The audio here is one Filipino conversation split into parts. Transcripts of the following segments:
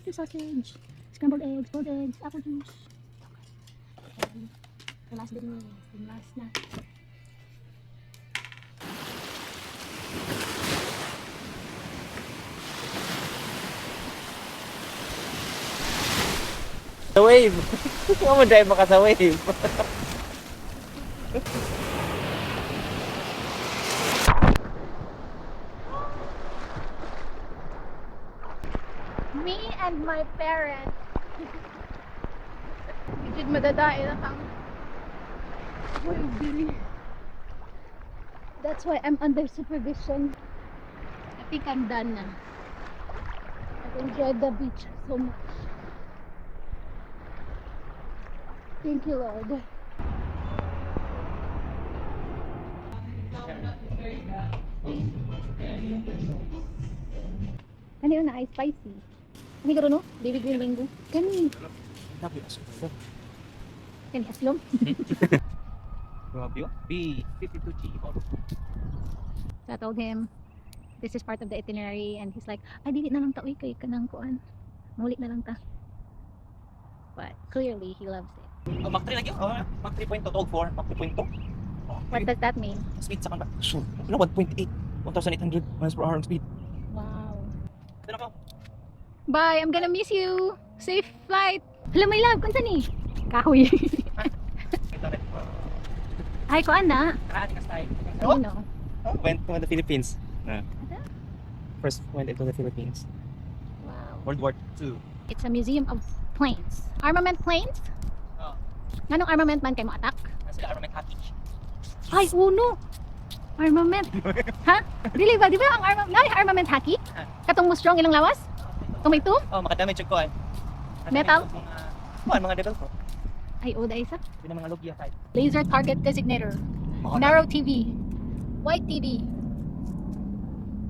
Turkey sausage, scrambled eggs, boiled eggs, apple juice. Okay. The last bit na. Yung last na. Sa wave. Huwag mo drive maka sa wave. Me and my parents. Medyo madadae na kang wave. That's why I'm under supervision. I think I'm done na. I've enjoyed the beach so much. Thank you, Lord. Ano yun na? Spicy. Kani ka no? David Green Mango. Kani. Kani aslom. Grabe yun. B52G. So I told him, this is part of the itinerary, and he's like, ay, dili na lang ta, uy, kay kanang kuan. Muli na lang ta. But clearly, he loves it. Oh, Mach 3 lagi yun. Mach 3.2 to 4. Mach 3.2. What does that mean? Speed sa kanba. Sure. Ano, 1.8. 1,800 miles per hour ang speed. Wow. Ano ka? Bye, I'm gonna miss you. Safe flight. Hello, my love. Kunsa ni? Kahoy. Ay, kuan na. You know. Went to the Philippines. First went into the Philippines. Wow. World War II. It's a museum of planes. Armament planes? Oh. Nganong armament man kay mo attack? Sila armament hockey. Ay, uno. Armament. Ha? Dili ba? Di ba ang armament hockey? Katong mo strong ilang lawas? Tumitum? Oh, makadamage yung kuhan. Metal? Mga devil ko. Ay, oda isa. Yun ang mga logya type. Laser target designator. Narrow TV. White TV.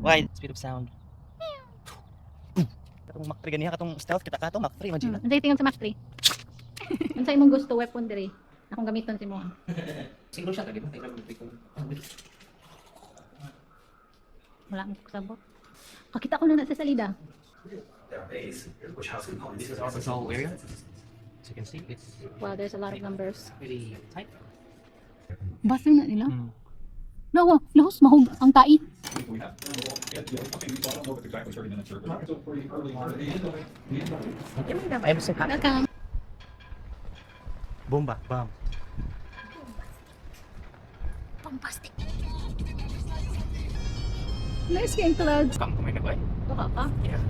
Wide speed of sound. Katong Mach 3 ganiha, katong stealth kita kato Mach 3 man dyan. Ang tingin sa Mach 3. Ang sa imong gusto weapon diri. Akong gamiton si mo. Single shot lagi ba? Wala mo kasabot. Kakita ko na sa salida. This is also small area. As you can see, it's Wow, there's a lot of numbers. very tight. Basa na nila. Nawa, lahos mahog ang tai. I'm so happy. Welcome. Bomba, bam. Bombastic. Nice game, clouds. Come, kumain na ba eh? Baka ka. Yeah.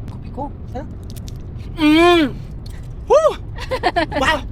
Kopi ko. Woo! Wow!